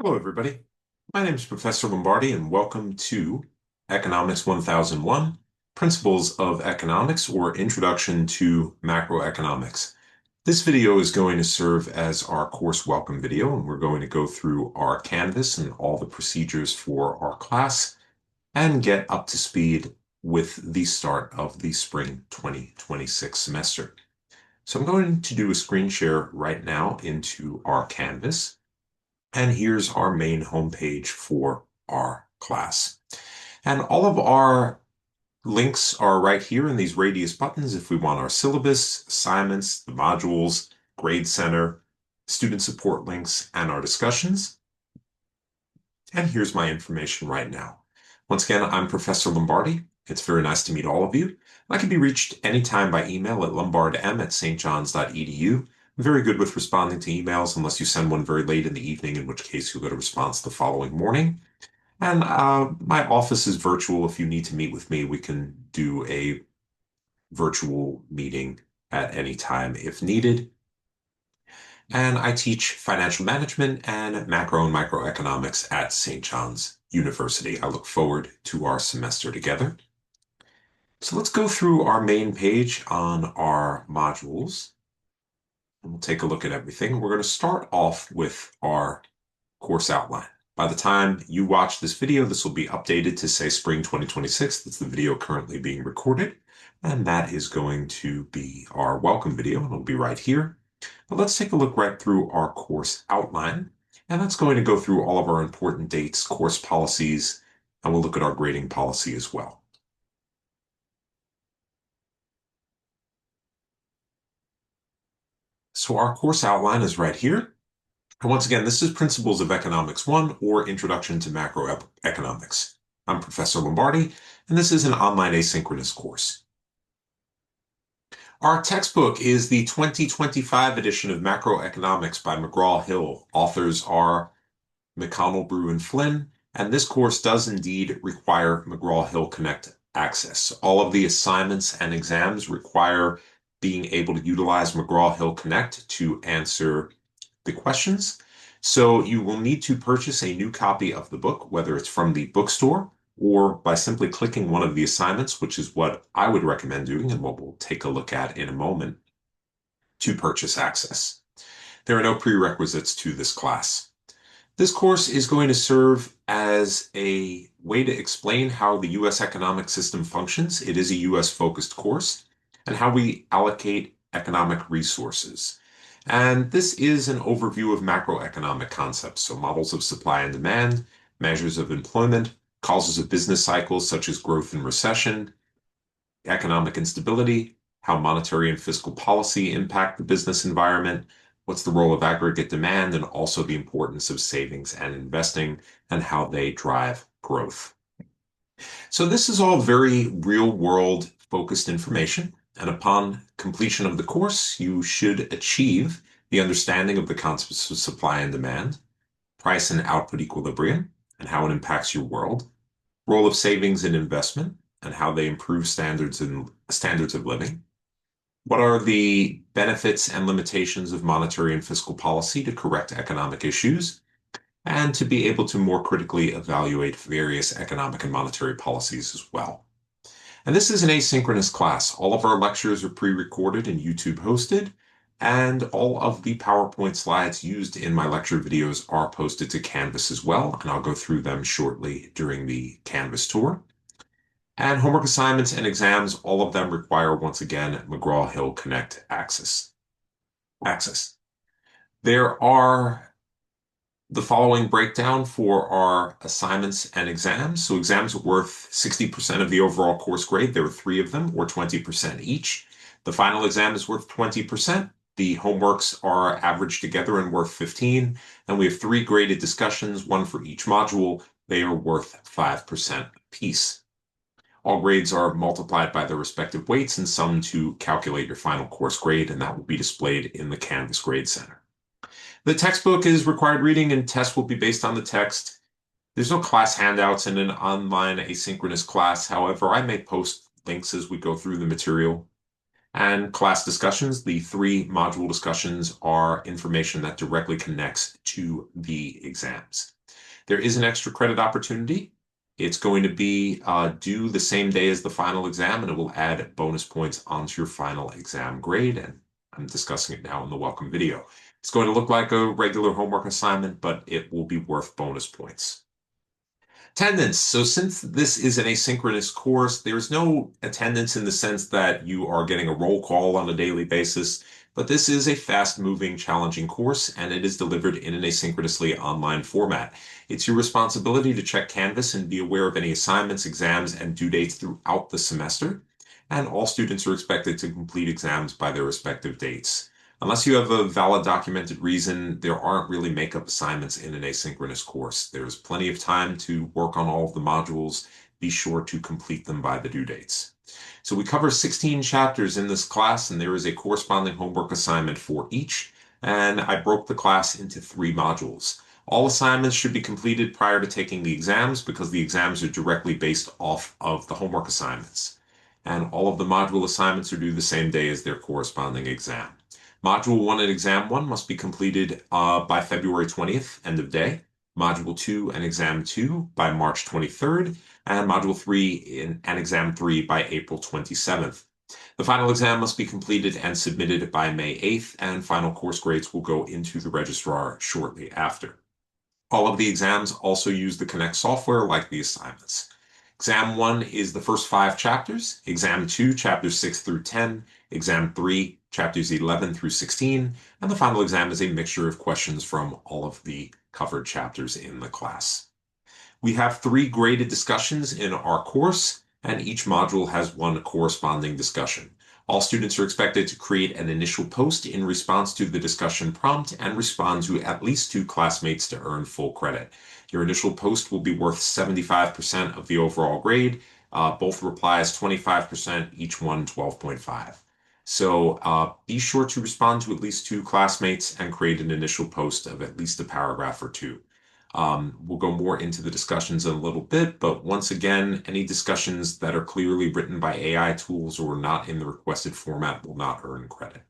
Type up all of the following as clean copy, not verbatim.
Hello, everybody. My name is Professor Lombardi, and welcome to Economics 1001, Principles of Economics, or Introduction to Macroeconomics. This video is going to serve as our course welcome video, and we're going to go through our Canvas and all the procedures for our class and get up to speed with the start of the spring 2026 semester. So I'm going to do a screen share right now into our Canvas. And here's our main homepage for our class. And all of our links are right here in these radius buttons if we want our syllabus, assignments, the modules, grade center, student support links, and our discussions. And here's my information right now. Once again, I'm Professor Lombardi. It's very nice to meet all of you. I can be reached anytime by email at lombardm@stjohns.edu. I'm very good with responding to emails unless you send one very late in the evening, in which case you'll get a response the following morning. And my office is virtual. If you need to meet with me, we can do a virtual meeting at any time if needed. And I teach financial management and macro and microeconomics at St. John's University. I look forward to our semester together. So let's go through our main page on our modules. And we'll take a look at everything. We're going to start off with our course outline. By the time you watch this video, this will be updated to say spring 2026. That's the video currently being recorded. And that is going to be our welcome video, and it'll be right here. But let's take a look right through our course outline. And that's going to go through all of our important dates, course policies, and we'll look at our grading policy as well. So our course outline is right here. And once again, this is Principles of Economics 1 or Introduction to Macroeconomics. I'm Professor Lombardi, and this is an online asynchronous course. Our textbook is the 2025 edition of Macroeconomics by McGraw-Hill. Authors are McConnell, Brew, and Flynn, and this course does indeed require McGraw-Hill Connect access. All of the assignments and exams require being able to utilize McGraw-Hill Connect to answer the questions. So you will need to purchase a new copy of the book, whether it's from the bookstore or by simply clicking one of the assignments, which is what I would recommend doing and what we'll take a look at in a moment, to purchase access. There are no prerequisites to this class. This course is going to serve as a way to explain how the U.S. economic system functions. It is a U.S.-focused course, and how we allocate economic resources. And this is an overview of macroeconomic concepts, so models of supply and demand, measures of employment, causes of business cycles such as growth and recession, economic instability, how monetary and fiscal policy impact the business environment, what's the role of aggregate demand, and also the importance of savings and investing and how they drive growth. So this is all very real-world focused information. And upon completion of the course, you should achieve the understanding of the concepts of supply and demand, price and output equilibrium, and how it impacts your world, role of savings and investment, and how they improve standards of living. What are the benefits and limitations of monetary and fiscal policy to correct economic issues, and to be able to more critically evaluate various economic and monetary policies as well. And this is an asynchronous class. All of our lectures are pre-recorded and YouTube hosted, and all of the PowerPoint slides used in my lecture videos are posted to Canvas as well, and I'll go through them shortly during the Canvas tour. And homework assignments and exams, all of them require, once again, McGraw-Hill Connect access. There are the following breakdown for our assignments and exams. So exams are worth 60% of the overall course grade. There are 3 of them, or 20% each. The final exam is worth 20%. The homeworks are averaged together and worth 15. And we have 3 graded discussions, 1 for each module. They are worth 5% apiece. All grades are multiplied by their respective weights and summed to calculate your final course grade, and that will be displayed in the Canvas Grade Center. The textbook is required reading, and tests will be based on the text. There's no class handouts in an online asynchronous class. However, I may post links as we go through the material. And class discussions, the 3 module discussions are information that directly connects to the exams. There is an extra credit opportunity. It's going to be due the same day as the final exam, and it will add bonus points onto your final exam grade. And I'm discussing it now in the welcome video. It's going to look like a regular homework assignment, but it will be worth bonus points. Attendance. So since this is an asynchronous course, there's no attendance in the sense that you are getting a roll call on a daily basis, but this is a fast-moving, challenging course, and it is delivered in an asynchronously online format. It's your responsibility to check Canvas and be aware of any assignments, exams, and due dates throughout the semester, and all students are expected to complete exams by their respective dates. Unless you have a valid documented reason, there aren't really makeup assignments in an asynchronous course. There's plenty of time to work on all of the modules. Be sure to complete them by the due dates. So we cover 16 chapters in this class, and there is a corresponding homework assignment for each. And I broke the class into 3 modules. All assignments should be completed prior to taking the exams because the exams are directly based off of the homework assignments. And all of the module assignments are due the same day as their corresponding exam. Module 1 and Exam 1 must be completed by February 20th, end of day. Module 2 and Exam 2 by March 23rd, and Module 3 and Exam 3 by April 27th. The final exam must be completed and submitted by May 8th, and final course grades will go into the registrar shortly after. All of the exams also use the Connect software like the assignments. Exam 1 is the first 5 chapters, Exam 2, chapters 6 through 10, Exam 3, chapters 11 through 16, and the final exam is a mixture of questions from all of the covered chapters in the class. We have 3 graded discussions in our course, and each module has 1 corresponding discussion. All students are expected to create an initial post in response to the discussion prompt and respond to at least 2 classmates to earn full credit. Your initial post will be worth 75% of the overall grade. Both replies 25%, each one 12.5. So be sure to respond to at least 2 classmates and create an initial post of at least a paragraph or 2. We'll go more into the discussions in a little bit, but once again, any discussions that are clearly written by AI tools or not in the requested format will not earn credit.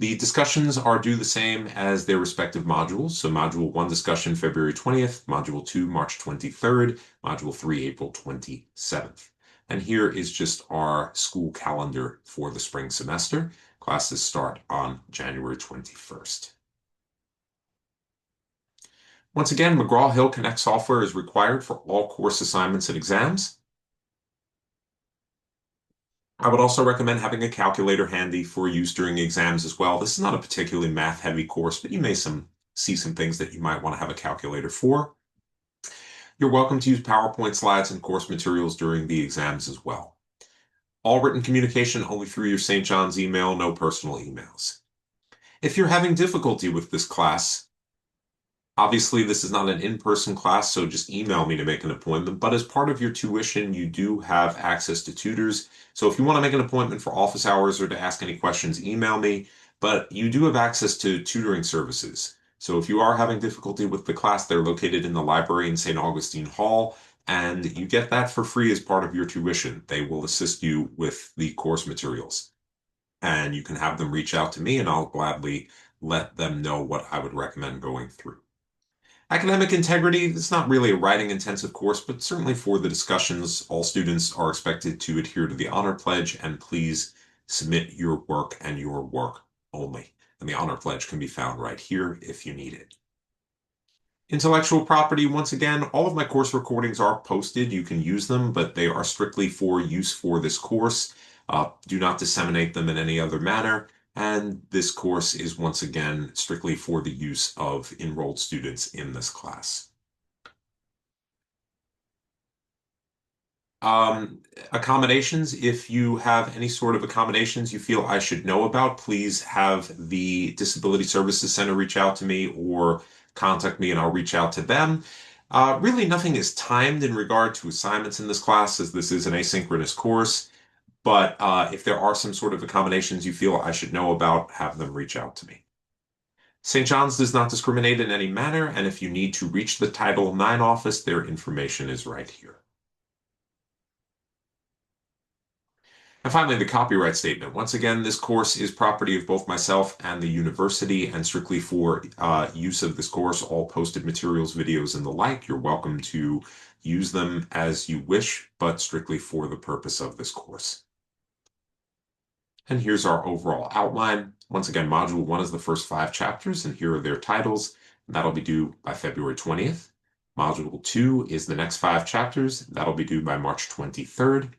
The discussions are due the same as their respective modules. So Module 1 discussion February 20th, Module 2 March 23rd, Module 3 April 27th. And here is just our school calendar for the spring semester. Classes start on January 21st. Once again, McGraw-Hill Connect software is required for all course assignments and exams. I would also recommend having a calculator handy for use during exams as well. This is not a particularly math-heavy course, but you may see some things that you might want to have a calculator for. You're welcome to use PowerPoint slides and course materials during the exams as well. All written communication only through your St. John's email, no personal emails. If you're having difficulty with this class, obviously, this is not an in-person class, so just email me to make an appointment. But as part of your tuition, you do have access to tutors. So if you want to make an appointment for office hours or to ask any questions, email me. But you do have access to tutoring services. So if you are having difficulty with the class, they're located in the library in St. Augustine Hall, and you get that for free as part of your tuition. They will assist you with the course materials. And you can have them reach out to me, and I'll gladly let them know what I would recommend going through. Academic integrity, it's not really a writing intensive course, but certainly for the discussions, all students are expected to adhere to the honor pledge and please submit your work and your work only. And the honor pledge can be found right here if you need it. Intellectual property, once again, all of my course recordings are posted. You can use them, but they are strictly for use for this course. Do not disseminate them in any other manner. And this course is once again strictly for the use of enrolled students in this class. Accommodations, if you have any sort of accommodations you feel I should know about, please have the Disability Services Center reach out to me or contact me and I'll reach out to them. Really nothing is timed in regard to assignments in this class as this is an asynchronous course. But if there are some sort of accommodations you feel I should know about, have them reach out to me. St. John's does not discriminate in any manner, and if you need to reach the Title IX office, their information is right here. And finally, the copyright statement. Once again, this course is property of both myself and the university, and strictly for use of this course, all posted materials, videos, and the like, you're welcome to use them as you wish, but strictly for the purpose of this course. And here's our overall outline. Once again, Module 1 is the first 5 chapters, and here are their titles. That'll be due by February 20th. Module 2 is the next 5 chapters. That'll be due by March 23rd.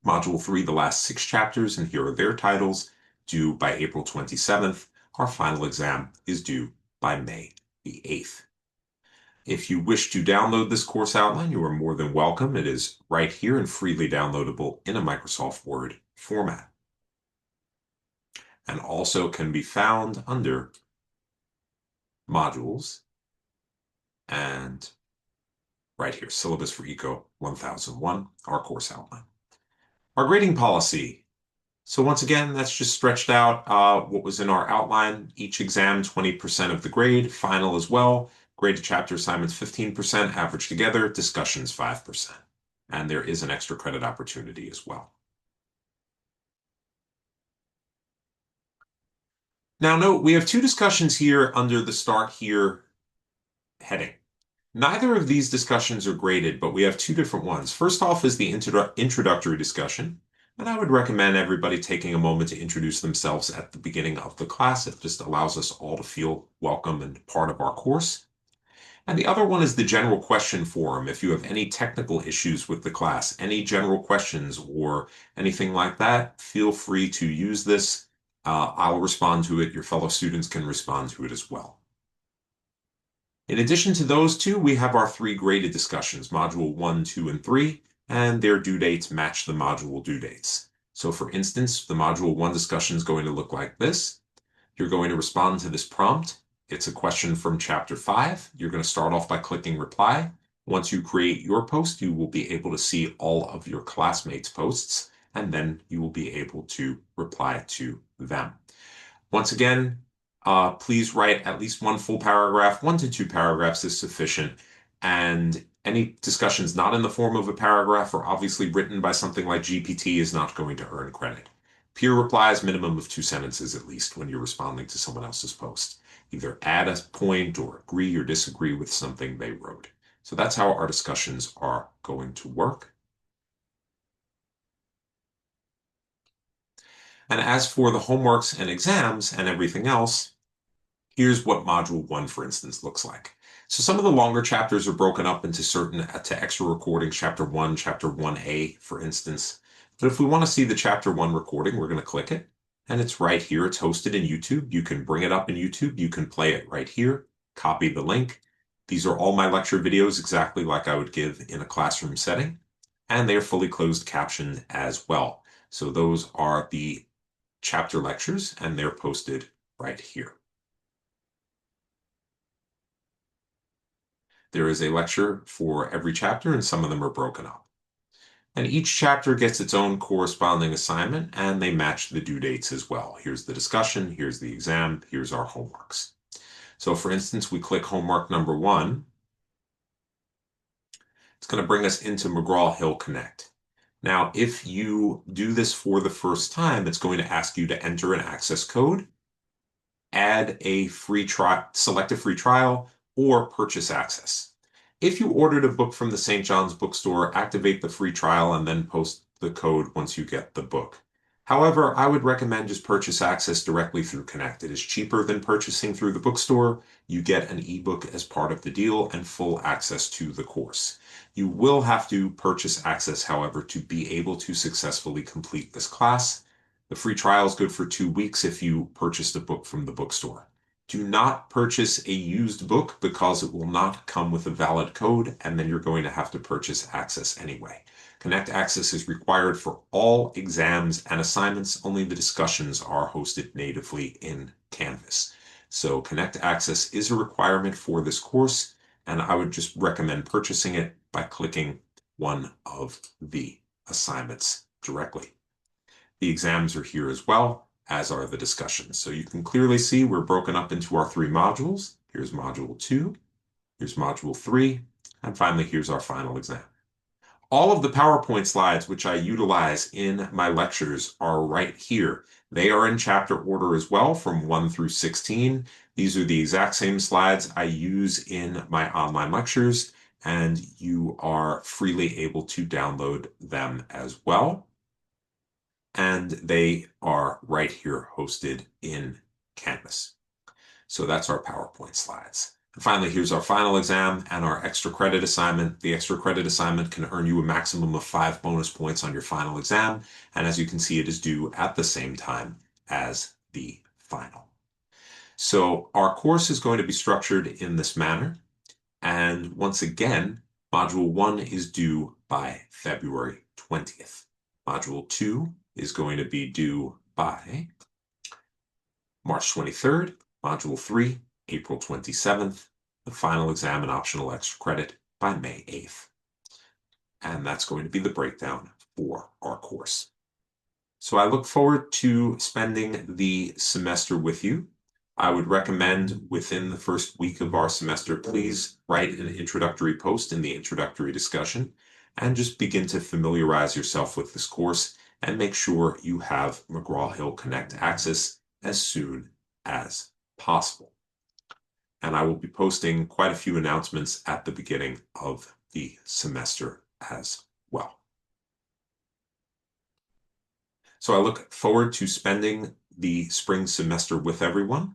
Module 3, the last 6 chapters, and here are their titles, due by April 27th. Our final exam is due by May the 8th. If you wish to download this course outline, you are more than welcome. It is right here and freely downloadable in a Microsoft Word format, and also can be found under Modules and right here, Syllabus for Eco 1001, our course outline. Our grading policy. So once again, that's just stretched out what was in our outline. Each exam, 20% of the grade, final as well. Graded chapter assignments, 15%, average together, discussions, 5%. And there is an extra credit opportunity as well. Now note, we have 2 discussions here under the Start Here heading. Neither of these discussions are graded, but we have 2 different ones. First off is the introductory discussion, and I would recommend everybody taking a moment to introduce themselves at the beginning of the class. It just allows us all to feel welcome and part of our course. And the other one is the general question forum. If you have any technical issues with the class, any general questions or anything like that, feel free to use this. I'll respond to it. Your fellow students can respond to it as well. In addition to those 2, we have our 3 graded discussions, Module 1, 2, and 3, and their due dates match the module due dates. So for instance, the Module 1 discussion is going to look like this. You're going to respond to this prompt. It's a question from Chapter 5. You're going to start off by clicking Reply. Once you create your post, you will be able to see all of your classmates' posts, and then you will be able to reply to them. Once again, please write at least 1 full paragraph. 1 to 2 paragraphs is sufficient. And any discussions not in the form of a paragraph or obviously written by something like GPT is not going to earn credit. Peer replies, minimum of 2 sentences at least when you're responding to someone else's post. Either add a point or agree or disagree with something they wrote. So that's how our discussions are going to work. And as for the homeworks and exams and everything else, here's what Module 1, for instance, looks like. So some of the longer chapters are broken up into certain to extra recordings, Chapter 1, Chapter 1A, for instance. But if we want to see the Chapter 1 recording, we're going to click it. And it's right here. It's hosted in YouTube. You can bring it up in YouTube. You can play it right here. Copy the link. These are all my lecture videos exactly like I would give in a classroom setting. And they are fully closed captioned as well. So those are the chapter lectures, and they're posted right here. There is a lecture for every chapter, and some of them are broken up. And each chapter gets its own corresponding assignment, and they match the due dates as well. Here's the discussion, here's the exam, here's our homeworks. So for instance, we click homework number 1. It's going to bring us into McGraw-Hill Connect. Now, if you do this for the first time, it's going to ask you to enter an access code, add a free trial, select a free trial, or purchase access. If you ordered a book from the St. John's bookstore, activate the free trial and then post the code once you get the book. However, I would recommend just purchase access directly through Connect. It is cheaper than purchasing through the bookstore. You get an ebook as part of the deal and full access to the course. You will have to purchase access, however, to be able to successfully complete this class. The free trial is good for 2 weeks if you purchased a book from the bookstore. Do not purchase a used book because it will not come with a valid code, and then you're going to have to purchase access anyway. Connect access is required for all exams and assignments. Only the discussions are hosted natively in Canvas. So Connect access is a requirement for this course, and I would just recommend purchasing it by clicking one of the assignments directly. The exams are here as well, as are the discussions. So you can clearly see we're broken up into our 3 modules. Here's Module 2, here's Module 3, and finally here's our final exam. All of the PowerPoint slides which I utilize in my lectures are right here. They are in chapter order as well, from 1 through 16. These are the exact same slides I use in my online lectures, and you are freely able to download them as well. And they are right here hosted in Canvas. So that's our PowerPoint slides. And finally, here's our final exam and our extra credit assignment. The extra credit assignment can earn you a maximum of 5 bonus points on your final exam. And as you can see, it is due at the same time as the final. So our course is going to be structured in this manner. And once again, Module 1 is due by February 20th. Module 2 is going to be due by March 23rd. Module 3, April 27th. The final exam and optional extra credit by May 8th. And that's going to be the breakdown for our course. So I look forward to spending the semester with you. I would recommend within the first week of our semester, please write an introductory post in the introductory discussion and just begin to familiarize yourself with this course and make sure you have McGraw-Hill Connect access as soon as possible. And I will be posting quite a few announcements at the beginning of the semester as well. So I look forward to spending the spring semester with everyone,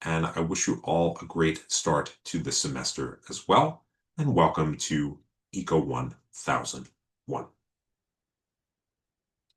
and I wish you all a great start to the semester as well, and welcome to ECO 1001.